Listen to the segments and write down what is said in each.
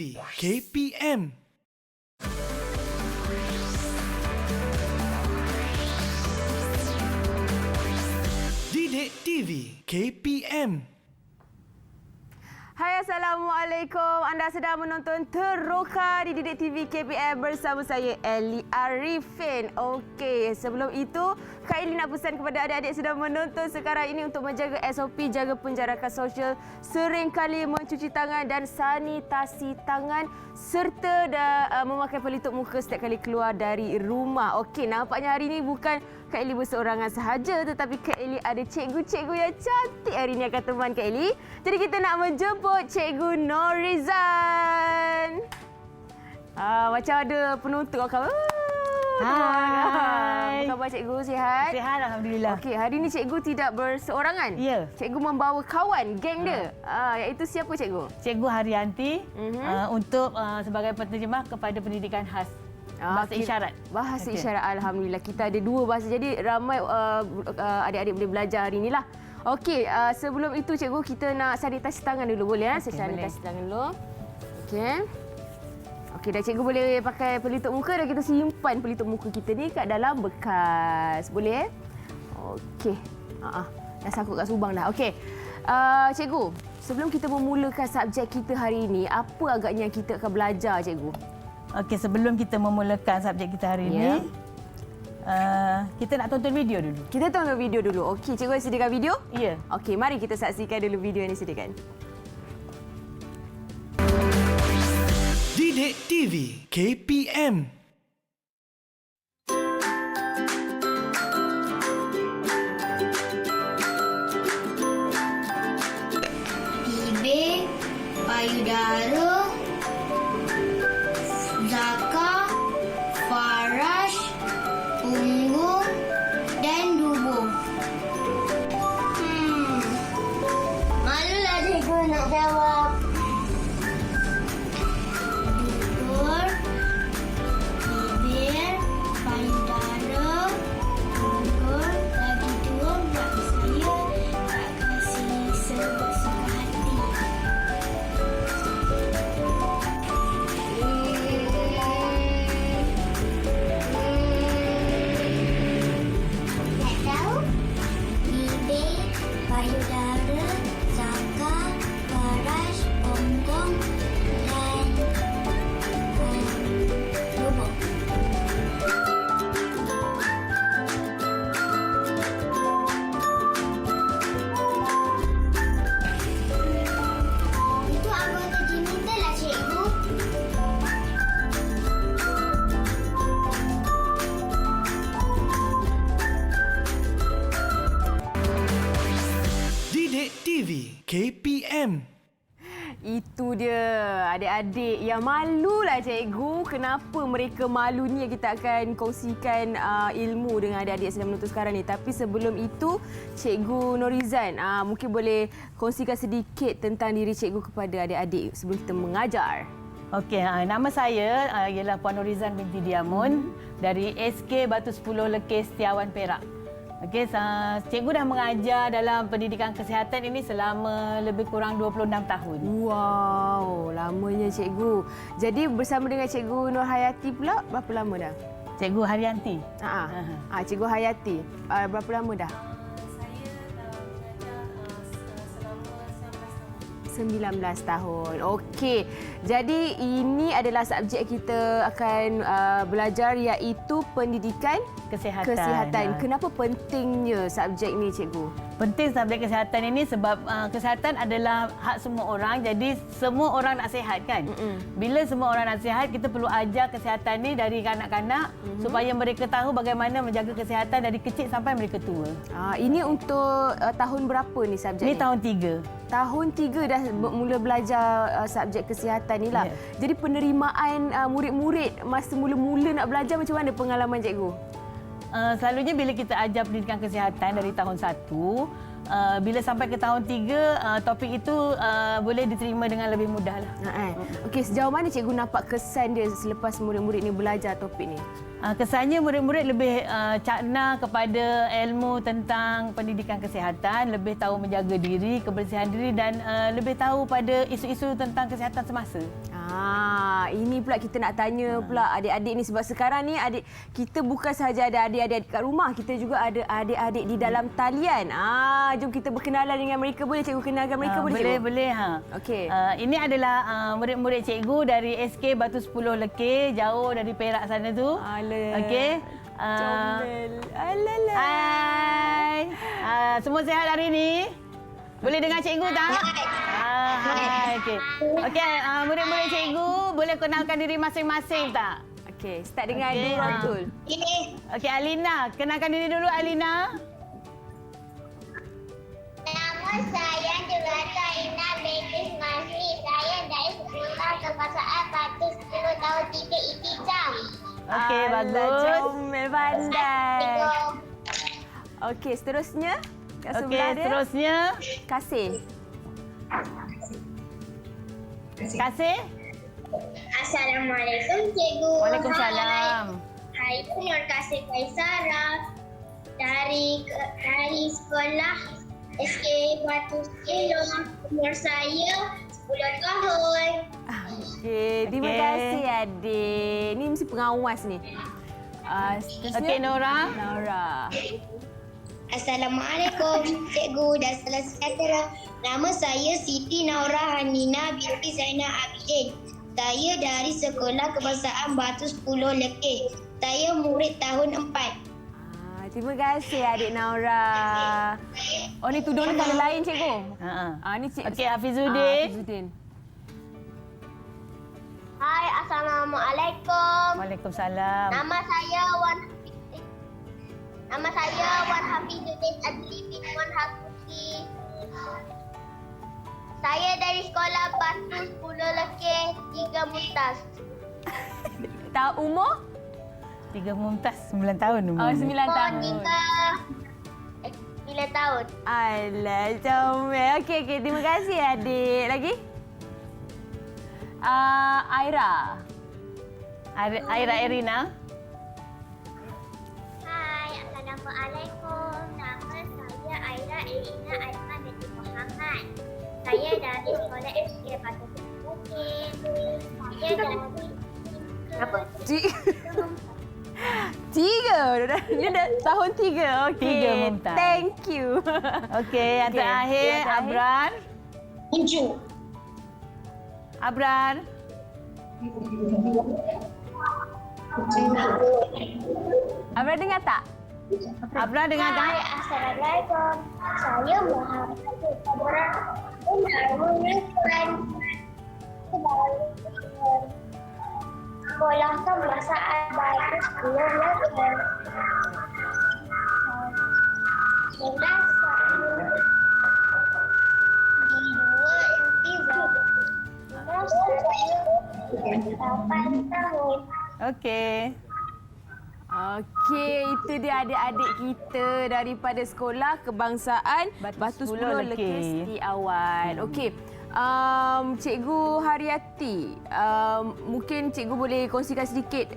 TV KPM. Didik TV KPM. Hai, Assalamualaikum. Anda sedang menonton Teroka di Didik TV KPM bersama saya, Ellie Arifin. Okey, sebelum itu, Kak Ellie nak pesan kepada adik-adik sedang menonton sekarang ini untuk menjaga SOP, jaga penjarakan sosial, sering kali mencuci tangan dan sanitasi tangan serta memakai pelitup muka setiap kali keluar dari rumah. Okey, nampaknya hari ini bukan Kak Ellie berseorangan sahaja, tetapi Kak Ellie ada cikgu-cikgu yang cantik hari ini akan teman Kak Ellie. Jadi kita nak menjemput Cikgu Norizan. Macam ada penonton akan. Hai. Apa khabar cikgu? Sihat? Sihat, Alhamdulillah. Okey, hari ini cikgu tidak berseorangan. Ya. Cikgu membawa kawan, geng dia. Iaitu siapa cikgu? Cikgu Haryanti untuk sebagai penterjemah kepada pendidikan khas. Bahasa isyarat. Bahasa isyarat, Alhamdulillah. Kita ada dua bahasa, jadi ramai adik-adik boleh belajar hari inilah. Okey, sebelum itu cikgu, kita nak sanitasi tangan dulu, boleh? Okey, Saya sanitasi tangan dulu. Okey. Okey, dah cikgu boleh pakai pelitup muka dan kita simpan pelitup muka kita ni kat dalam bekas. Boleh? Okey. Dah sakut kat subang dah. Okey. Cikgu, sebelum kita memulakan subjek kita hari ini, apa agaknya kita akan belajar, cikgu? Okey, sebelum kita memulakan subjek kita hari ini, kita nak tonton video dulu. Kita tonton video dulu. Okey, cikgu sediakan video? Ya. Okey, mari kita saksikan dulu video yang disediakan. Didik TV KPM. Bibir, payudara, zakar, faras, punggung dan dubur. Malulah cikgu nak jawab. Dubur, bibir, payudara, punggung, lagi dua mak saya tak kasih sesuka hati. Tak tahu? Bibir, payudara, zakar, faras, punggung dan dubur. Itu anggota genital lah, cikgu. Didik TV KPM. Itu dia, adik-adik yang malulah cikgu. Kenapa mereka malu ni yang kita akan kongsikan ilmu dengan adik-adik yang sedang menonton sekarang ni. Tapi sebelum itu, Cikgu Norizan mungkin boleh kongsikan sedikit tentang diri cikgu kepada adik-adik sebelum kita mengajar. Okey, nama saya ialah Puan Norizan binti Diamun dari SK Batu 10 Lekis Setiawan Perak. Okey, cikgu dah mengajar dalam pendidikan kesihatan ini selama lebih kurang 26 tahun. Wow, lamanya cikgu. Jadi bersama dengan Cikgu Nur Hayati pula berapa lama dah? Cikgu Haryanti. Cikgu Hayati, berapa lama dah? 19 tahun. Okey. Jadi ini adalah subjek kita akan belajar iaitu pendidikan kesihatan. Kenapa pentingnya subjek ni, cikgu? Penting subjek kesihatan ini sebab kesihatan adalah hak semua orang. Jadi semua orang nak sihat kan? Bila semua orang nak sihat, kita perlu ajar kesihatan ni dari kanak-kanak supaya mereka tahu bagaimana menjaga kesihatan dari kecil sampai mereka tua. Ini untuk tahun berapa ni subjek Ini ni? tahun 3. Tahun 3 dah mula belajar subjek kesihatan ni lah. Ya. Jadi penerimaan murid-murid masa mula-mula nak belajar, macam mana pengalaman cikgu? Selalunya bila kita ajar pendidikan kesihatan dari tahun 1, bila sampai ke tahun 3, topik itu boleh diterima dengan lebih mudah lah. Okey, sejauh mana cikgu nampak kesan dia selepas murid-murid ni belajar topik ni? Kesannya murid-murid lebih cakna kepada ilmu tentang pendidikan kesihatan, lebih tahu menjaga diri, kebersihan diri dan lebih tahu pada isu-isu tentang kesihatan semasa. Ini pula kita nak tanya pula adik-adik ni sebab sekarang ni adik kita bukan sahaja ada adik-adik kat rumah, kita juga ada adik-adik di dalam talian. Jom kita berkenalan dengan mereka. Boleh cikgu kenalkan mereka boleh Boleh, cikgu? boleh. Okey. Ini adalah murid-murid cikgu dari SK Batu 10 Lekir, jauh dari Perak sana tu. Alah. Okey. Comel. Alala. Hai. Semua sihat hari ni? Boleh dengar cikgu tak? Hai. Okey. Okey, murid-murid cikgu boleh kenalkan diri masing-masing tak? Okey, start dengan Okey, Dua Abdul. Okey, Alina. Kenalkan diri dulu, Alina. Nama saya Jurata Ina Betis Masri. Saya dari Sekolah Kebangsaan Batu 10 tahun 3 Itizam. Okey, Alah, bagus. comel pandai. Okey, seterusnya kat Okey, sebelah dia. seterusnya. Kasih. Kasih. Assalamualaikum cikgu. Waalaikumsalam. Hai, saya Nur Kasih Kaisara dari sekolah SK Batu 10. Umur saya 10 tahun. Okey, terima Okey. kasih adik. Ni mesti pengawas ni. Seterusnya. Okey, Nora. Nora. Assalamualaikum cikgu dan salam sejahtera. Nama saya Siti Naura Hanina binti Zainal Abidin. Saya dari Sekolah Kebangsaan Batu 10 Lekir. Saya murid tahun 4. Terima kasih adik Naura. Oh, ni tudung ni colour lain cikgu. Ni cik. Okey, Hafizuddin. Hafizuddin. Hai, Assalamualaikum. Waalaikumsalam. Nama saya Wan Hafizuddin Adli bin Wan Hafizi. Saya dari Sekolah Batu 10 Lekir 3 Mumtaz. Tahu umur? 3 Mumtaz, 9 tahun umur. Oh, 9 Umur tahun. 9 tahun. Alah, comel. Okey, terima kasih adik. Lagi? Aira. Aira Erina. Hai, Assalamualaikum. Nama saya Aira Elina Aiman binti Muhammad. Saya dari Sekolah SK Batu 10. Saya dari Tiga. Dia dah tahun 3. Okey. 3 Mumtaz. Thank you. Okey, yang Okey, terakhir yang terakhir. Abrar. Unju. Abrar. Abra dengar tak? Abrar dengar tak? Hai, Assalamualaikum. Saya Muhammad Abrar. Sekolah Kebangsaan Batu 10 Lekir. Sekolah saya di 2 Intizam. Umur saya 8 tahun. Okey. Okey, itu dia adik-adik kita daripada Sekolah Kebangsaan Batu 10 Lekir Setiawan. Okey. Cikgu Haryati, mungkin cikgu boleh kongsikan sedikit.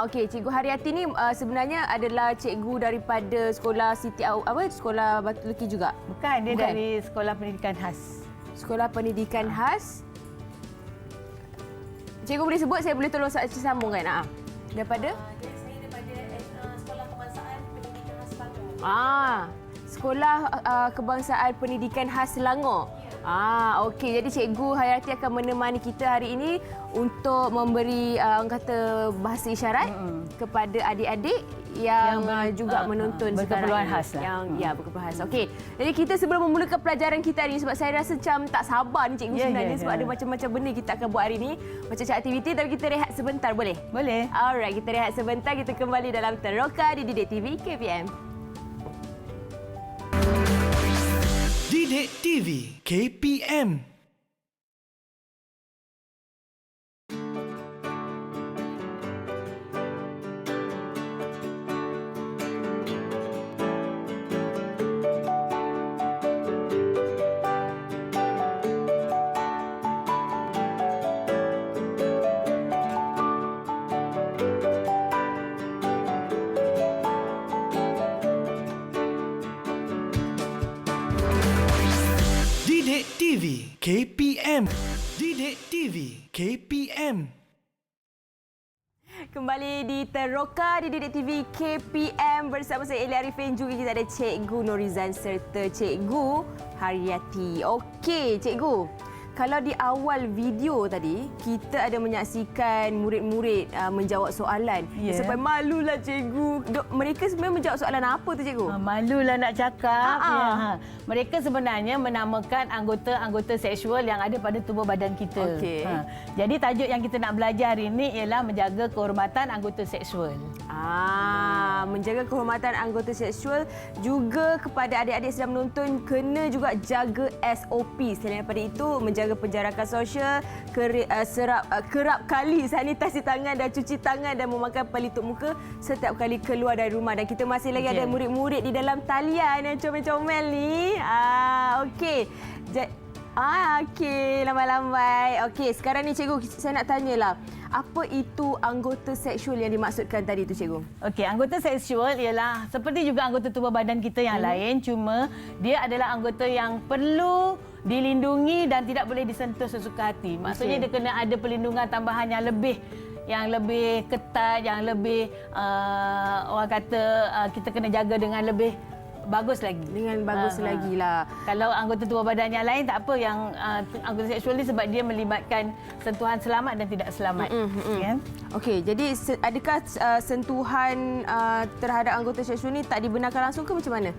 Okey, Cikgu Haryati ni sebenarnya adalah cikgu daripada sekolah sekolah Batu Lekir juga. Bukan, dia Bukan. dari Sekolah Pendidikan Khas. Sekolah Pendidikan Khas. Cikgu boleh sebut, saya boleh tolong sambung kan? Daripada? Saya daripada Sekolah Kebangsaan Pendidikan Khas Selangor. Sekolah Kebangsaan Pendidikan Khas Selangor. Okey. Jadi Cikgu Haryati akan menemani kita hari ini untuk memberi orang kata bahasa isyarat kepada adik-adik yang juga menonton berkeperluan sekarang khas ini. lah. Yang berkeperluan khas. Okey. Jadi kita sebelum memulakan pelajaran kita hari ini, sebab saya rasa macam tak sabar ni Cikgu sebenarnya sebab ada macam-macam benda kita akan buat hari ini, macam-macam aktiviti, tapi kita rehat sebentar boleh? Boleh. Alright, kita rehat sebentar, kita kembali dalam Teroka di Didik TV KPM. Didik TV KPM. Didik TV TV KPM. Didik TV KPM. Kembali di Teroka di Didik TV KPM bersama saya Elia Arifin, juga kita ada Cikgu Norizan serta Cikgu Haryati. Okey, Cikgu. Kalau di awal video tadi, kita ada menyaksikan murid-murid menjawab soalan. Ya. Sampai malulah Cikgu. Mereka sebenarnya menjawab soalan apa tu, Cikgu? Malulah nak cakap. Ya. Mereka sebenarnya menamakan anggota-anggota seksual yang ada pada tubuh badan kita. Okey. Jadi tajuk yang kita nak belajar hari ini ialah menjaga kehormatan anggota seksual. Menjaga kehormatan anggota seksual, juga kepada adik-adik sedang menonton, kena juga jaga SOP. Selain daripada itu, menjaga penjarakan sosial, kerap kali sanitasi tangan dan cuci tangan dan memakai pelitup muka setiap kali keluar dari rumah. Dan kita masih lagi ada murid-murid di dalam talian yang comel-comel ni. Okey. Okey, lambai-lambai. Okey, sekarang ni Cikgu, saya nak tanyalah. Apa itu anggota seksual yang dimaksudkan tadi tu, Cikgu? Okey, anggota seksual ialah seperti juga anggota tubuh badan kita yang lain, cuma dia adalah anggota yang perlu dilindungi dan tidak boleh disentuh sesuka hati. Maksudnya dia kena ada perlindungan tambahan yang lebih ketat, yang lebih orang kata kita kena jaga dengan lebih bagus lagi. Dengan bagus lagi lah. Kalau anggota tubuh badan yang lain tak apa, yang anggota seksual ni sebab dia melibatkan sentuhan selamat dan tidak selamat. Okey, jadi adakah sentuhan terhadap anggota seksual ni tak dibenarkan langsung ke macam mana?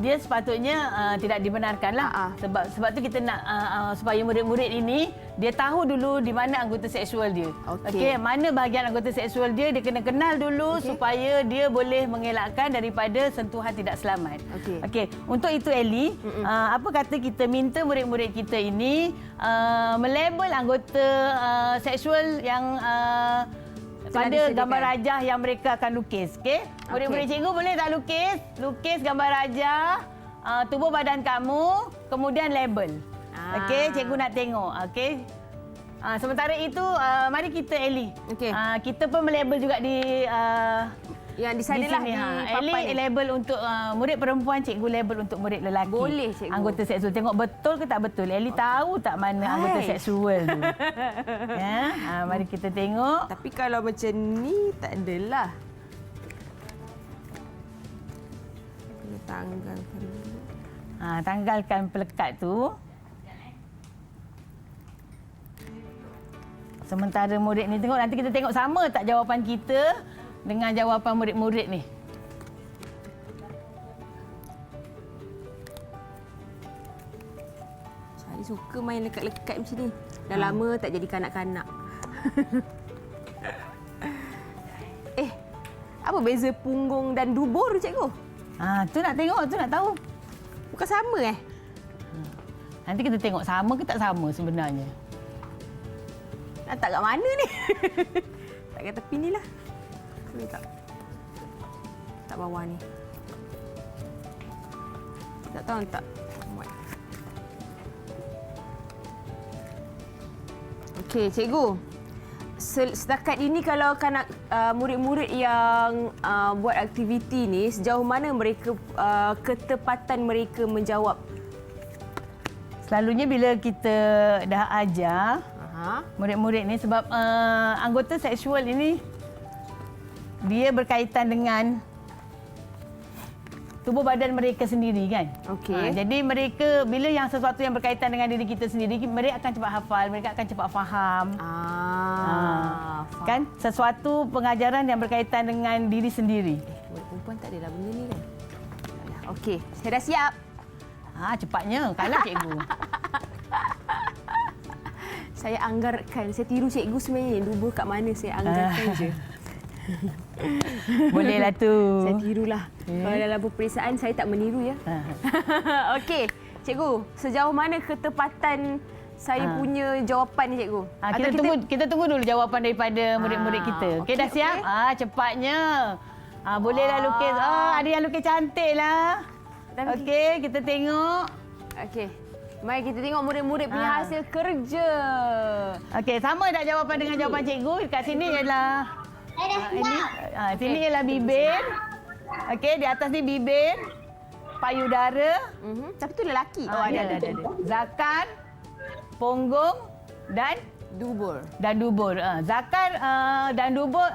Dia sepatutnya tidak dibenarkanlah. Sebab tu kita nak supaya murid-murid ini dia tahu dulu di mana anggota seksual dia. Okey, mana bahagian anggota seksual dia kena kenal dulu supaya dia boleh mengelakkan daripada sentuhan tidak selamat. Okey, untuk itu Eli, apa kata kita minta murid-murid kita ini melabel anggota seksual yang pada gambar rajah yang mereka akan lukis. Okey? Murid-murid cikgu boleh tak lukis gambar rajah tubuh badan kamu, kemudian label. Okey, cikgu nak tengok. Okey. Sementara itu mari kita Eli. Kita pun melabel juga di yang di sanalah di Eli label untuk murid perempuan, cikgu label untuk murid lelaki. Boleh, cikgu. Anggota seksual. Tengok betul ke tak betul. Eli tahu tak mana anggota seksual tu. Mari kita tengok. Tapi kalau macam ni tak adalah. Kena tanggalkan dulu. Tanggalkan pelekat tu. Sementara murid ni tengok, nanti kita tengok sama tak jawapan kita dengan jawapan murid-murid ni. Saya suka main lekat-lekat macam ni. Dah lama tak jadi kanak-kanak. Apa beza punggung dan dubur, cikgu? Tu nak tengok, tu nak tahu. Bukan sama Nanti kita tengok sama ke tak sama sebenarnya. Nak tak kat mana ni? Tak kat tepi ni lah. Ni tak. Tak bawah ni. Tak tahu tak. Okey, cikgu. Setakat ini kalau kanak murid-murid yang buat aktiviti ni, sejauh mana mereka ketepatan mereka menjawab? Selalunya bila kita dah ajar murid-murid ni, sebab anggota seksual ini dia berkaitan dengan tubuh badan mereka sendiri kan. Jadi mereka bila yang sesuatu yang berkaitan dengan diri kita sendiri, mereka akan cepat hafal, mereka akan cepat faham. Kan sesuatu pengajaran yang berkaitan dengan diri sendiri. Murid perempuan tak adalah benda ni kan. Okey, saya dah siap. Cepatnya kalah cikgu. Saya anggarkan, saya tiru cikgu sebenarnya. Dubur kat mana saya anggarkan je. Bolehlah tu. Saya tirulah. Kalau dalam peperiksaan saya tak meniru ya. Okey, cikgu, sejauh mana ketepatan saya punya jawapan ni, cikgu? Kita tunggu dulu jawapan daripada murid-murid kita. Okey, dah siap? Cepatnya. Bolehlah lukis. Ada yang lukis cantiklah. Okey, kita tengok. Okey. Mari kita tengok murid-murid punya hasil kerja. Okey, sama tak jawapan dengan jawapan cikgu? Kat sini ialah sini ialah bibir. Okey, di atas ni bibir. payudara. Tapi tu lelaki. Ada. Zakar, punggung dan Dubur. dubur. Zakar dan dubur,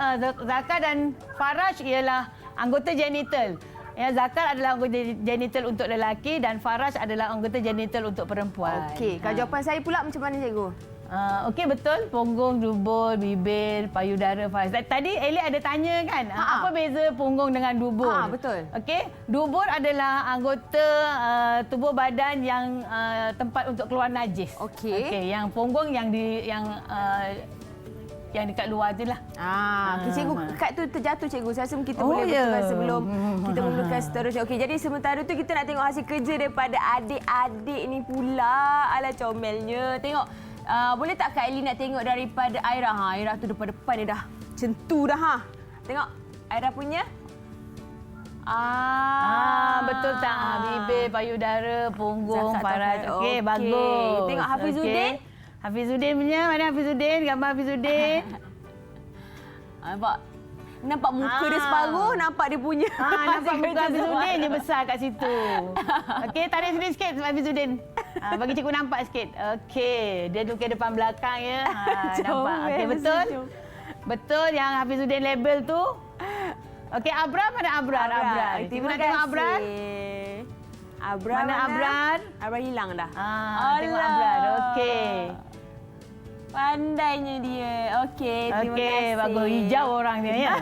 zakar dan faraj ialah anggota genital. Ya, zakar adalah anggota genital untuk lelaki dan faraj adalah anggota genital untuk perempuan. Okey, kalau jawapan saya pula macam mana cikgu? Okey, betul. Punggung, dubur, bibir, payudara, faraj. Tadi Eli ada tanya kan, apa beza punggung dengan dubur? Betul. Okey, dubur adalah anggota tubuh badan yang tempat untuk keluar najis. Okey, yang punggung yang yang dekat luar je lah. Okay, cikgu, kad tu terjatuh cikgu. Saya rasa kita boleh betulkan sebelum kita mulakan seterusnya. Okey, jadi sementara tu kita nak tengok hasil kerja daripada adik-adik ni pula. Alah comelnya. Tengok, boleh tak Kak Eli nak tengok daripada Aira? Aira tu depan-depan dia dah centu dah. Tengok, Aira punya. Betul tak? Bibir, payudara, punggung, faraj. Okey, bagus. Tengok Hafizuddin. Hafizuddin punya, mana Hafizuddin? Gambar Hafizuddin. Nampak muka dia separuh, nampak dia punya. Nampak muka Hafizuddin je besar kat situ. Okey, tarik sini sikit Hafizuddin. Bagi cikgu nampak sikit. Okey, dia duduk depan belakang ya. Nampak. Okey, betul. Betul yang Hafizuddin label tu. Okey, Abrar mana Abrar? Terima kasih. Abrar. Mana Abrar? Abrar hilang dah. Tengok Abrar. Okey. Pandainya dia. Okey, terima kasih. Bagus. Hijau orangnya ya.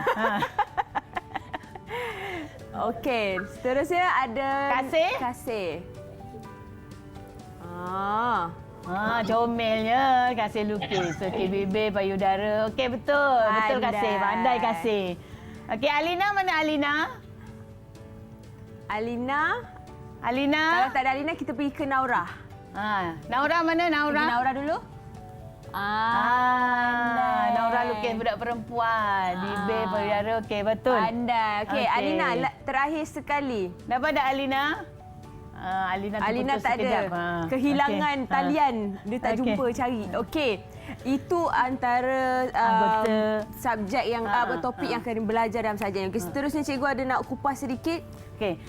Okey, seterusnya ada Kasih. Comelnya Kasih lukis. Okey, bibir, payudara. Okey, betul. Betul Kasih. Pandai Kasih. Okey, Alina mana Alina? Alina. Kalau tak ada Alina, kita pergi ke Naura. Naura mana Naura? Pergi Naura dulu. Naura lukis budak perempuan. Bibir, payudara. Okey, betul. Pandai. Okey, Alina terakhir sekali. Dapat tak Alina? Alina tak ada. Kehilangan talian. Dia tak jumpa cari. Okey. Itu antara subjek yang topik yang akan belajar dalam sajian. Okey, seterusnya cikgu ada nak kupas sedikit. Okey.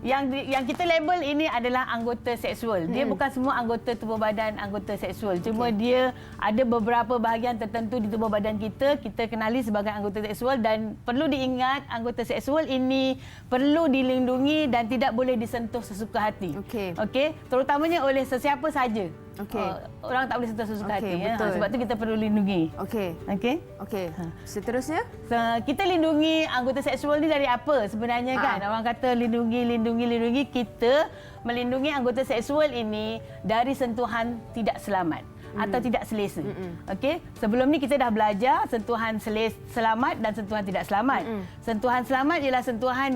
Yang kita label ini adalah anggota seksual. Dia bukan semua anggota tubuh badan anggota seksual. Cuma dia ada beberapa bahagian tertentu di tubuh badan kita kenali sebagai anggota seksual dan perlu diingat anggota seksual ini perlu dilindungi dan tidak boleh disentuh sesuka hati. Okey. Terutamanya oleh sesiapa saja. Orang tak boleh sentuh sesuka hati. Sebab tu kita perlu lindungi. Okey. Seterusnya? Kita lindungi anggota seksual ni dari apa sebenarnya kan? Orang kata lindungi. Kita melindungi anggota seksual ini dari sentuhan tidak selamat atau tidak selesa. Okey, sebelum ni kita dah belajar sentuhan selamat dan sentuhan tidak selamat. Sentuhan selamat ialah sentuhan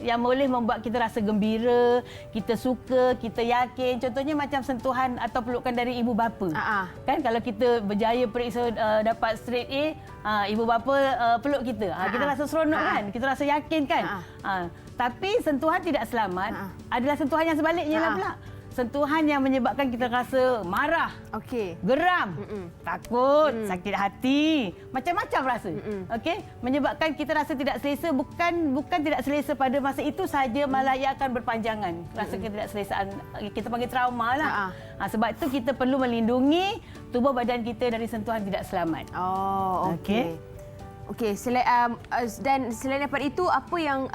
yang boleh membuat kita rasa gembira, kita suka, kita yakin. Contohnya macam sentuhan atau pelukan dari ibu bapa. Kan kalau kita berjaya periksa dapat straight A, ibu bapa peluk kita. Kita rasa seronok kan? Kita rasa yakin kan? Tapi sentuhan tidak selamat adalah sentuhan yang sebaliknya lah pula. Sentuhan yang menyebabkan kita rasa marah, geram, takut, sakit hati, macam-macam rasa. Okey, menyebabkan kita rasa tidak selesa, bukan tidak selesa pada masa itu saja, malah ia akan berpanjangan. Rasa ketidakselesaan, kita panggil trauma lah. Sebab itu kita perlu melindungi tubuh badan kita dari sentuhan tidak selamat. Okey. Dan selain daripada itu, apa yang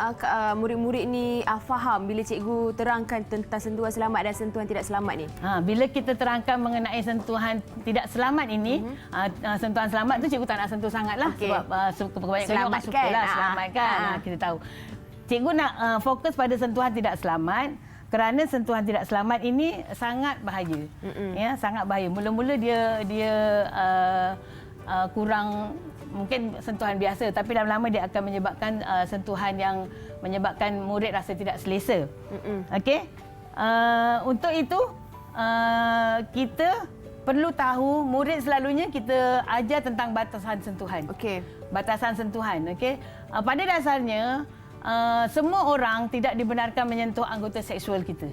murid-murid ni faham bila cikgu terangkan tentang sentuhan selamat dan sentuhan tidak selamat ni? Bila kita terangkan mengenai sentuhan tidak selamat ini, sentuhan selamat tu cikgu tak nak sentuh sangatlah sebab kebanyakan orang sukalah selamatkan. Kita tahu. Cikgu nak fokus pada sentuhan tidak selamat. Kerana sentuhan tidak selamat ini sangat bahaya. Ya, sangat bahaya. Mula-mula dia kurang mungkin sentuhan biasa, tapi lama-lama dia akan menyebabkan sentuhan yang menyebabkan murid rasa tidak selesa. Okey. Untuk itu kita perlu tahu, murid selalunya kita ajar tentang batasan sentuhan. Batasan sentuhan. Okey. Pada dasarnya semua orang tidak dibenarkan menyentuh anggota seksual kita.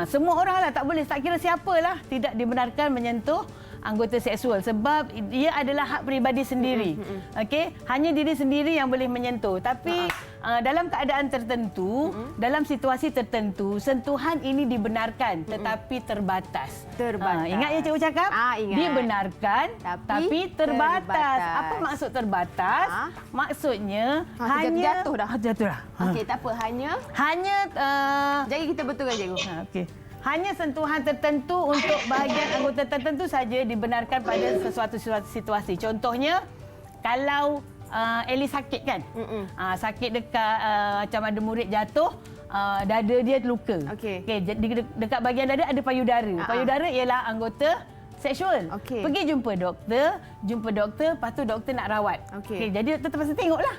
Semua orang lah, tak boleh, tak kira siapalah, tidak dibenarkan menyentuh anggota seksual sebab ia adalah hak peribadi sendiri. Okey, hanya diri sendiri yang boleh menyentuh. Tapi dalam keadaan tertentu, dalam situasi tertentu, sentuhan ini dibenarkan tetapi terbatas. Terbatas. Ingat ya cikgu cakap? Ingat. Dibenarkan tapi terbatas. Apa maksud terbatas? Maksudnya hanya jatuh dah. Jatuh dah. Okey, tak apa. Hanya jadi kita betulkan cikgu. Okey. Hanya sentuhan tertentu untuk bahagian anggota tertentu saja dibenarkan pada sesuatu situasi. Contohnya, kalau Ellie sakit kan? Sakit dekat macam ada murid jatuh, dada dia terluka. Okey. Dekat bahagian dada ada payudara. Payudara ialah anggota seksual. Okey. Pergi jumpa doktor, lepas tu doktor nak rawat. Okey. Jadi doktor terpaksa tengoklah.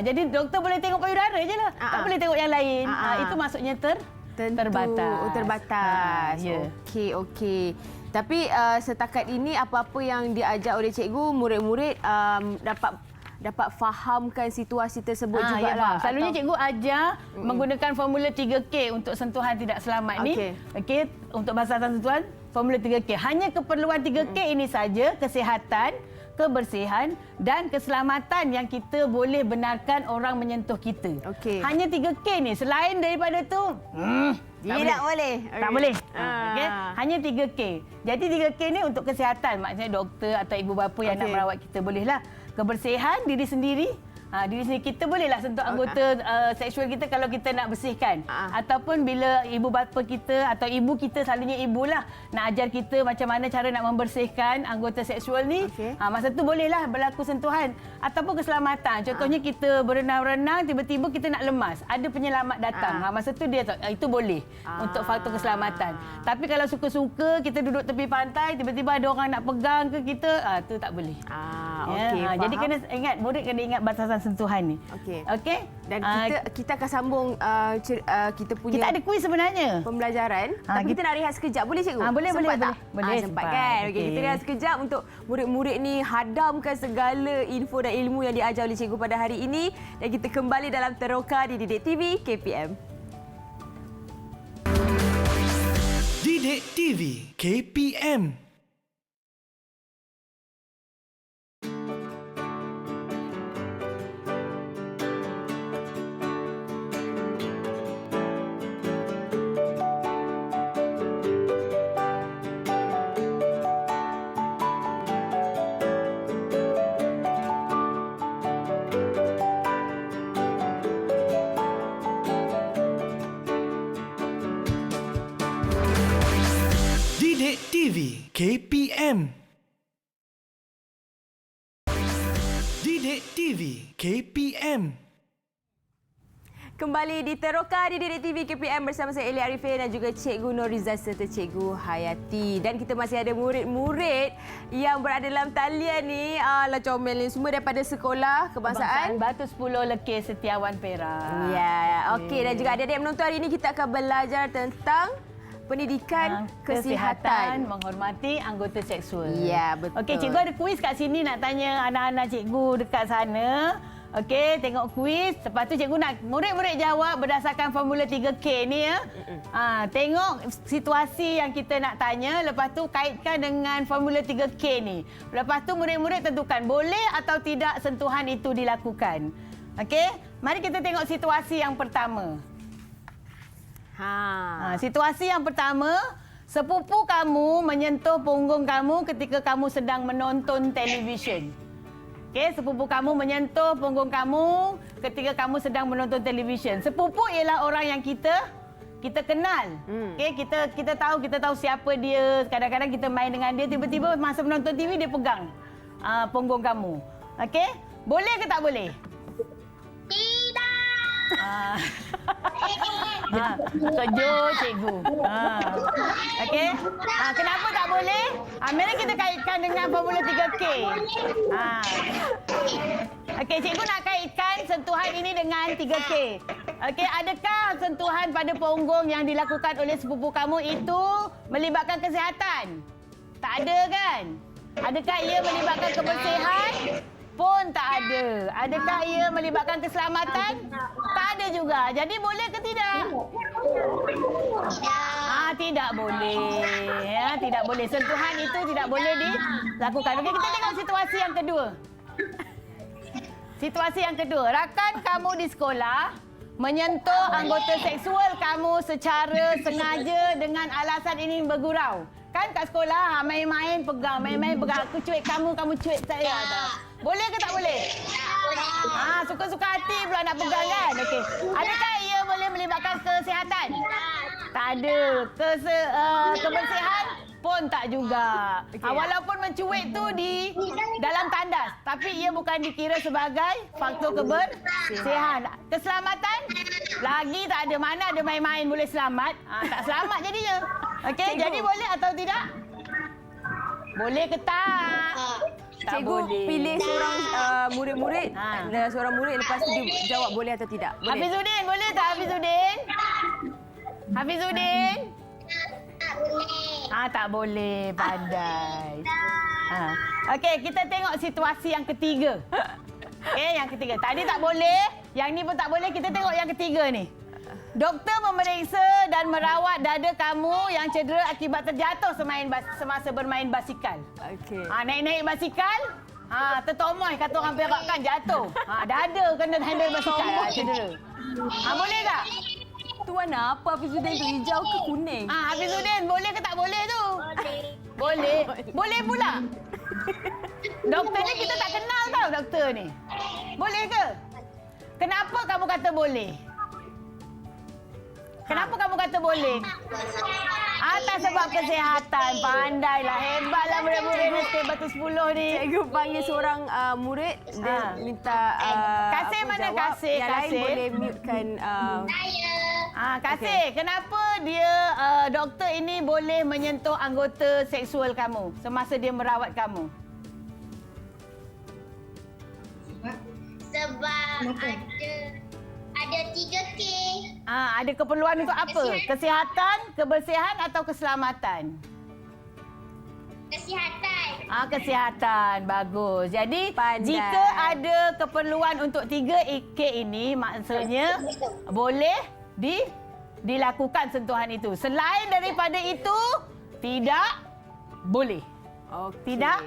Jadi doktor boleh tengok payudara je lah. Tak boleh tengok yang lain. Itu maksudnya terbatas. Terbatas. Ya. Okey. Tapi setakat ini apa-apa yang diajar oleh cikgu, murid-murid dapat fahamkan situasi tersebut jugalah. Selalunya cikgu ajar menggunakan formula 3K untuk sentuhan tidak selamat ni. Okey, untuk bahasan sentuhan formula 3K. Hanya keperluan 3K ini saja, kesihatan, kebersihan dan keselamatan yang kita boleh benarkan orang menyentuh kita. Okey. Hanya 3K ni. Selain daripada tu, tidak boleh. Tak boleh. Okay? Hanya 3K. Jadi 3K ni untuk kesihatan. Maksudnya doktor atau ibu bapa yang nak merawat kita bolehlah. Kebersihan diri sendiri. Diri sendiri kita bolehlah sentuh anggota seksual kita kalau kita nak bersihkan. Ataupun bila ibu bapa kita atau ibu kita, selalunya ibulah, nak ajar kita macam mana cara nak membersihkan anggota seksual ni. Masa tu bolehlah berlaku sentuhan. Ataupun keselamatan. Contohnya kita berenang-renang, tiba-tiba kita nak lemas. Ada penyelamat datang. Masa tu itu boleh untuk faktor keselamatan. Tapi kalau suka-suka kita duduk tepi pantai, tiba-tiba ada orang nak pegang ke kita, tu tak boleh. Jadi kena ingat, murid kena ingat batasan sentuhan ni. Okey. Dan kita akan sambung kita punya. Kita ada kuis sebenarnya. Pembelajaran. Tapi kita nak rehat sekejap. Boleh cikgu? Boleh. Boleh. Sempat kan? Okey, kita rehat sekejap untuk murid-murid ni hadamkan segala info dan ilmu yang diajar oleh cikgu pada hari ini. Dan kita kembali dalam Teroka di Didik TV KPM. Didik TV KPM. Didik TV KPM. Didik TV KPM. Kembali di Teroka di Didik TV KPM bersama saya Ellie Arifin dan juga Cikgu Norizah serta Cikgu Hayati. Dan kita masih ada murid-murid yang berada dalam talian ni. Comel ni semua daripada Sekolah Kebangsaan Batu 10 Lekir Setiawan Perak. Ya, okey. Dan juga adik-adik menonton hari ini kita akan belajar tentang pendidikan kesihatan. Menghormati anggota seksual. Ya, betul. Okey, cikgu ada kuis kat sini nak tanya anak-anak cikgu dekat sana. Okey, tengok kuis. Lepas tu cikgu nak murid-murid jawab berdasarkan formula 3K ni ya. Tengok situasi yang kita nak tanya, lepas tu kaitkan dengan formula 3K ni. Lepas tu murid-murid tentukan boleh atau tidak sentuhan itu dilakukan. Okey, mari kita tengok situasi yang pertama. Situasi yang pertama, sepupu kamu menyentuh punggung kamu ketika kamu sedang menonton televisyen. Okey, sepupu kamu menyentuh punggung kamu ketika kamu sedang menonton televisyen. Sepupu ialah orang yang kita kenal. Okey, kita tahu siapa dia. Kadang-kadang kita main dengan dia, tiba-tiba masa menonton TV dia pegang punggung kamu. Okey, boleh ke tak boleh? Kejut cikgu. Okey. Kenapa tak boleh? Mari kita kaitkan dengan formula 3K. Okey, cikgu nak kaitkan sentuhan ini dengan 3K. Okey, adakah sentuhan pada punggung yang dilakukan oleh sepupu kamu itu melibatkan kesihatan? Tak ada kan? Adakah ia melibatkan kebersihan? Pun tak ada. Adakah ia melibatkan keselamatan? Tak ada juga. Jadi boleh ke tidak? Tidak boleh. Tidak boleh. Sentuhan itu tidak boleh dilakukan. Okey, kita tengok situasi yang kedua. Situasi yang kedua, rakan kamu di sekolah menyentuh anggota seksual kamu secara sengaja dengan alasan ini bergurau. Kan kat sekolah main-main pegang, aku cuik kamu cuik saya. Boleh ke tak boleh? Suka-suka hati pula nak pegang kan? Okey. Adakah ia boleh melibatkan kesihatan? Tak ada. Kebersihan pun tak juga. Walaupun mencuik tu di dalam tandas, tapi ia bukan dikira sebagai faktor kebersihan. Keselamatan lagi tak ada. Mana ada main-main boleh selamat? Tak selamat jadinya. Okey, jadi boleh atau tidak? Boleh ke tak? Tak Cikgu boleh. pilih seorang murid-murid dan seorang murid lepas tu dia jawab boleh atau tidak. Boleh? Hafizuddin, boleh tak Hafizuddin? Hafizuddin? Tak boleh. Pandai. Okey, kita tengok situasi yang ketiga. Okey, yang ketiga. Tadi tak boleh, yang ni pun tak boleh. Kita tengok yang ketiga ni. Doktor memeriksa dan merawat dada kamu yang cedera akibat terjatuh semasa bermain basikal. Okey. Naik-naik basikal, tertomoy kata orang Perak kan, jatuh. Dada kena handle basikal, cedera. Boleh tak? Tu warna apa Hafizuddin tu? Hijau ke kuning? Hafizuddin, boleh ke tak boleh tu? Boleh. Boleh pula. Doktor ni kita tak kenal tau doktor ni. Boleh ke? Kenapa kamu kata boleh? Kenapa kamu kata boleh? Atas sebab kesihatan. Pandailah. Hebatlah murid-murid ni Batu 10 ni. Cikgu panggil seorang murid dia minta Kasih apa, mana jawab. Kasih? Yang lain Kasih. boleh mutekan Kasih, kenapa dia doktor ini boleh menyentuh anggota seksual kamu semasa dia merawat kamu? Sebab ada 3K. Ada keperluan untuk apa? Kesihatan, kebersihan atau keselamatan? Kesihatan. Kesihatan. Bagus. Jadi, Pandai. jika ada keperluan untuk 3K ini, maksudnya boleh dilakukan sentuhan itu. Selain daripada itu, tidak boleh. Okey. Tidak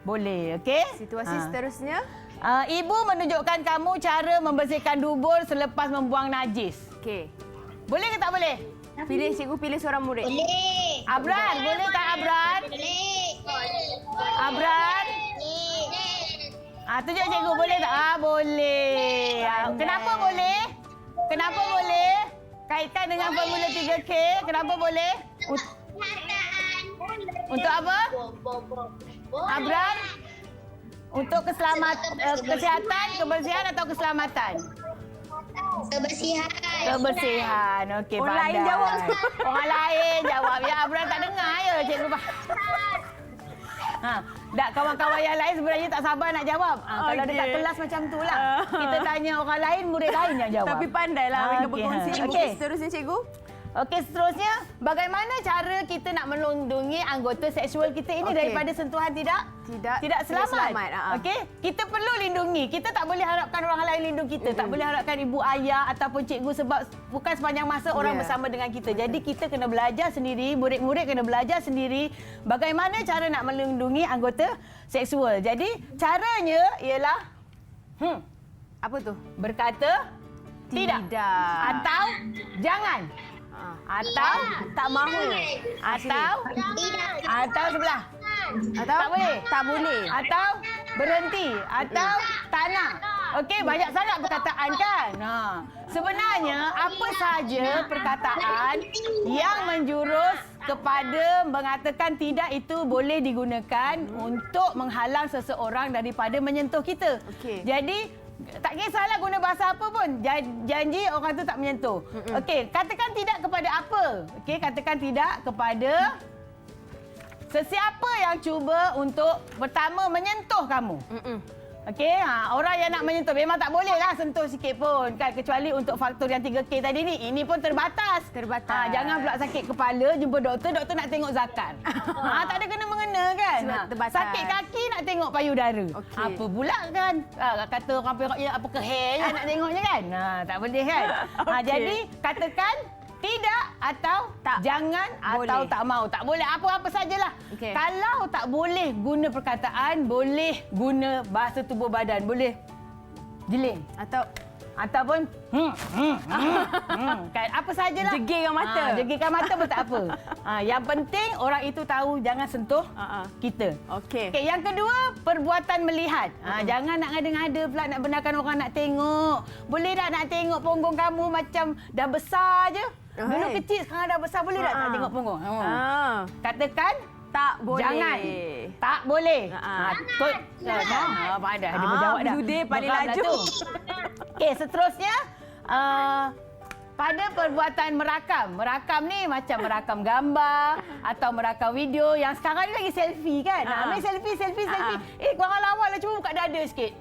boleh. Okey? Situasi seterusnya. Ibu menunjukkan kamu cara membersihkan dubur selepas membuang najis. Okey. Boleh ke tak boleh? Cikgu pilih seorang murid. Boleh. Abran, boleh tak Abran? Boleh. Abran? Tunjuk cikgu, boleh tak? Boleh. Kenapa boleh? Kenapa boleh? Kaitkan dengan formula 3K. Kenapa boleh? Untuk apa? Abran? Untuk kesihatan, kebersihan atau keselamatan? Kebersihan. Kebersihan. Okey, Orang pandai. lain jawab. Orang lain jawab. Ya, Abran tak dengar ya, cikgu. Tak, kawan-kawan yang lain sebenarnya tak sabar nak jawab. Kalau dekat kelas macam tu lah. Kita tanya orang lain, murid lain yang jawab. Tapi pandailah mereka berkongsi ilmu. Okey. Seterusnya cikgu. Okey, seterusnya, bagaimana cara kita nak melindungi anggota seksual kita ini daripada sentuhan tidak selamat? Okey, kita perlu lindungi. Kita tak boleh harapkan orang lain lindungi kita. Tak boleh harapkan ibu ayah ataupun cikgu sebab bukan sepanjang masa orang bersama dengan kita. Jadi kita kena belajar sendiri, murid-murid kena belajar sendiri bagaimana cara nak melindungi anggota seksual. Jadi caranya ialah Apa tu? berkata tidak atau jangan. Atau tak mahu. atau sebelah. Atau Tak boleh. Tak boleh. Atau berhenti. Atau tak nak. Okey, banyak sangat perkataan kan? Sebenarnya apa sahaja perkataan yang menjurus kepada mengatakan tidak itu boleh digunakan untuk menghalang seseorang daripada menyentuh kita. Okey. Jadi tak kisahlah guna bahasa apa pun. Janji orang tu tak menyentuh. Okey, katakan tidak kepada apa? Okey, katakan tidak kepada sesiapa yang cuba untuk pertama menyentuh kamu. Okey, orang yang nak menyentuh memang tak boleh lah sentuh sikit pun kan, kecuali untuk faktor yang 3K tadi ni. Ini pun terbatas. Jangan pula sakit kepala jumpa doktor nak tengok zakar. Tak ada kena mengena kan. Sebab terbatas. Sakit kaki nak tengok payudara. Okey. Apa pula kan? Kata orang Perak apa ke hair nak tengoknya kan. Tak boleh kan. Jadi katakan tidak atau jangan boleh. atau tak mau. Tak boleh apa-apa sajalah. Okey. Kalau tak boleh guna perkataan, boleh guna bahasa tubuh badan. Boleh jeling. Ataupun kan apa sajalah. Jegirkan mata. Jegirkan mata pun tak apa. Yang penting orang itu tahu jangan sentuh kita. Okey. Yang kedua, perbuatan melihat. Jangan nak ngada-ngada pula nak benarkan orang nak tengok. Boleh tak nak tengok punggung kamu macam dah besar je? Dulu kecil, sekarang dah besar. Boleh tak tengok punggung? Katakan Tak boleh. jangan. Tak boleh. Jangan. Apa ada? Dia berjawab dah. Abidudin paling Geram lah laju. tu. Okey, seterusnya pada perbuatan merakam. Merakam ni macam merakam gambar atau merakam video. Yang sekarang ni lagi selfie kan? Ambil selfie. Korang lawak lah, cuba buka dada sikit.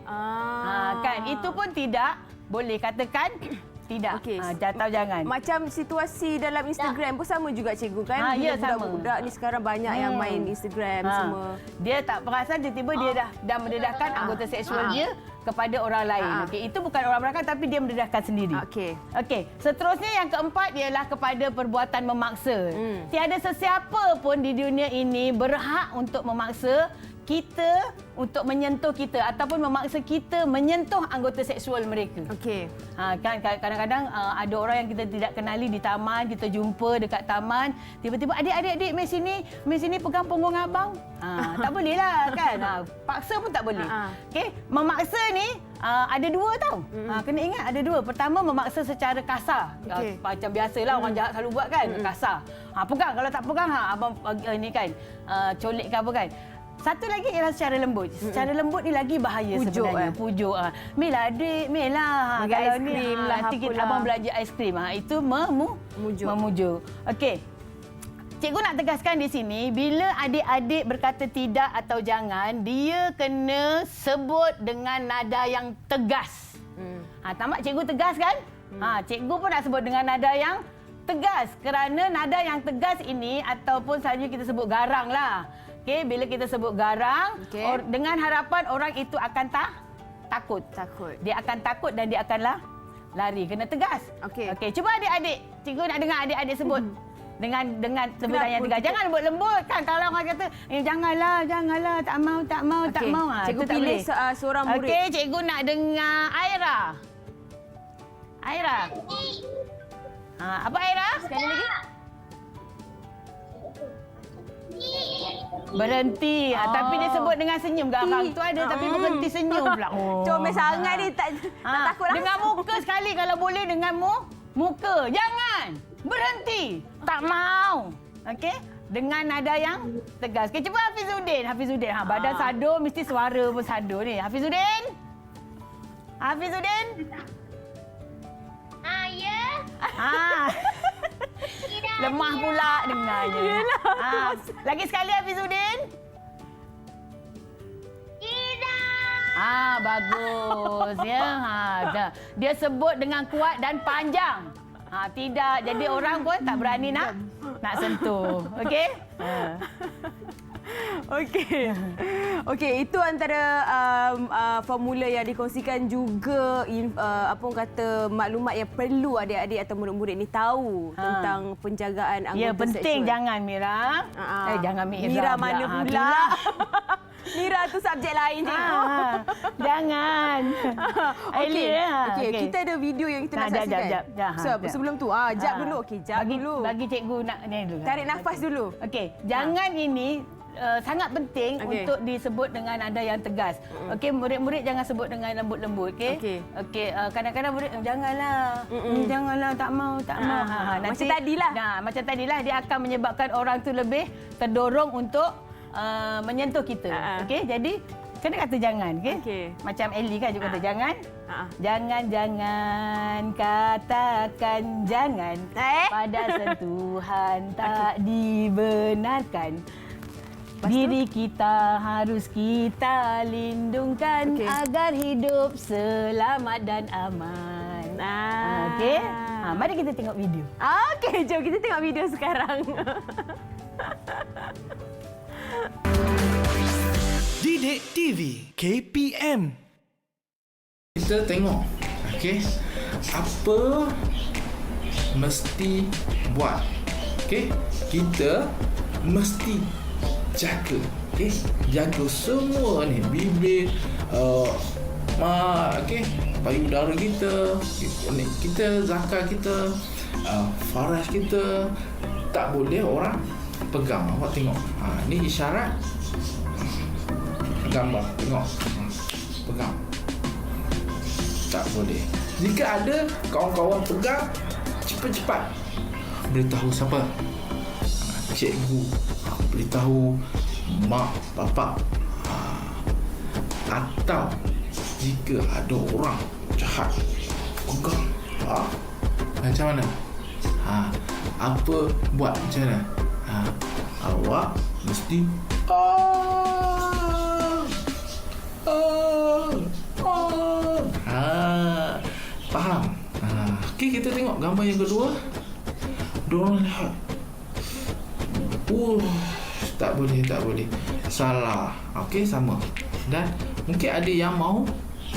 Kan? Itu pun tidak boleh. Katakan tidak. Okey. Atau jangan. Macam situasi dalam Instagram pun sama juga cikgu kan? Ya, Bila sama. budak-budak ni sekarang banyak yang main Instagram semua. Dia tak perasan tiba-tiba dia dah mendedahkan anggota seksual dia kepada orang lain. Okey, itu bukan orang merakam tapi dia mendedahkan sendiri. Okey. Seterusnya yang keempat ialah kepada perbuatan memaksa. Tiada sesiapa pun di dunia ini berhak untuk memaksa kita untuk menyentuh kita ataupun memaksa kita menyentuh anggota seksual mereka. Okey. Kan kadang-kadang ada orang yang kita tidak kenali di taman, kita jumpa dekat taman, tiba-tiba adik mai sini pegang punggung abang. Tak boleh lah kan. Paksa pun tak boleh. Okey, memaksa ni ada dua tau. Kena ingat ada dua. Pertama, memaksa secara kasar. Macam biasalah orang jahat selalu buat kan, kasar. Pegang, kalau tak pegang abang ni kan colek ke apa kan. Satu lagi ialah secara lembut. Secara lembut ni lagi bahaya Pujuk, sebenarnya. Pujuk. Mila adik, Mila. Bagi Kalau aiskrim ni lah, nanti kita apalah. abang belanja aiskrim. Itu memujuk. Okey. Cikgu nak tegaskan di sini, bila adik-adik berkata tidak atau jangan, dia kena sebut dengan nada yang tegas. Tamat cikgu tegas kan? Cikgu pun nak sebut dengan nada yang tegas. Kerana nada yang tegas ini ataupun selalunya kita sebut garang lah. Okey, bila kita sebut garang, dengan harapan orang itu akan takut. Dia akan takut dan dia akanlah lari. Kena tegas. Okey, cuba adik-adik. Cikgu nak dengar adik-adik sebut. Dengan sebutan yang tegas. Jangan lembut-lembut kan. Kalau orang kata, janganlah, tak mau. Cikgu pilih seorang murid. Okey, cikgu nak dengar Aira. Apa Aira? Sekali lagi. Berhenti. Tapi dia sebut dengan senyum. Garang tu ada tapi berhenti senyum pula. Comel sangat ni tak takut lah. Dengan muka sekali kalau boleh dengan muka. Jangan. Berhenti. Tak mau. Okey? Dengan nada yang tegas. Okey, cuba Hafizuddin. Badan sado mesti suara pun sado ni. Hafizuddin. Ya. Lemah pula dengarnya. Lagi sekali Hafizuddin. Tidak. Bagus ya. Dia sebut dengan kuat dan panjang. Tidak. Jadi orang pun tak berani nak sentuh. Okey? Okey, itu antara formula yang dikongsikan juga apa orang kata maklumat yang perlu adik-adik atau murid-murid ni tahu tentang penjagaan anggota seksual. Ya, penting jangan Mira. Jangan Mira. Mira mana pula? Mira tu subjek lain cikgu. Jangan. Okey, kita ada video yang kita nak saksikan. Jap. Sebelum tu, jap dulu. Okey, jap dulu. Bagi cikgu nak ni dulu. Tarik nafas dulu. Okey, jangan ini sangat penting untuk disebut dengan nada yang tegas. Okey, murid-murid jangan sebut dengan lembut-lembut, okey? Okey, kadang-kadang murid janganlah. Janganlah, tak mau. Nanti, macam tadilah dia akan menyebabkan orang tu lebih terdorong untuk menyentuh kita. Okey, jadi kena kata jangan, okey? Macam Ellie kan juga kata jangan. Jangan katakan jangan. Pada sentuhan tak dibenarkan. Diri kita harus kita lindungkan agar hidup selamat dan aman. Okey? Mari kita tengok video. Okey, jom kita tengok video sekarang. Didik TV KPM. Kita tengok, okey, apa mesti buat. Okey, kita mesti jaga, okey, jaga semua ni bibir, okey, payudara kita, zakar kita, faras kita, tak boleh orang pegang. Awak tengok. Ni isyarat. Gambar, tengok. Pegang. Tak boleh. Jika ada kawan-kawan pegang, cepat-cepat beritahu siapa? Cikgu. Beritahu mak, bapak. Atau jika ada orang jahat pegang, macam mana? Apa buat macam mana? Awak mesti faham? Okey, kita tengok gambar yang kedua. Diorang lihat. Tak boleh. Salah. Okey, sama. Dan mungkin ada yang mau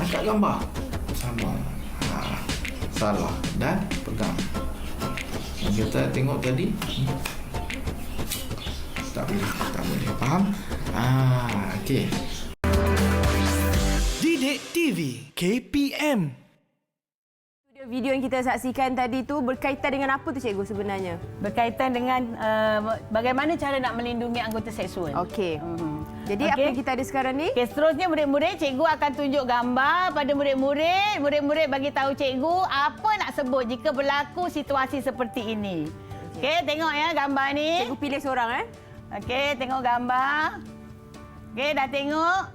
angkat gambar. Sama. Salah. Dan pegang. Kita tengok tadi. Tak boleh. Faham? Okey. Didik TV KPM. Video yang kita saksikan tadi tu berkaitan dengan apa tu cikgu sebenarnya? Berkaitan dengan bagaimana cara nak melindungi anggota seksual. Okey. Jadi apa yang kita ada sekarang ni? Okey, seterusnya murid-murid, cikgu akan tunjuk gambar pada murid-murid. Murid-murid bagi tahu cikgu apa nak sebut jika berlaku situasi seperti ini. Okey, tengok ya gambar ni. Cikgu pilih seorang Okey, tengok gambar. Okey, dah tengok.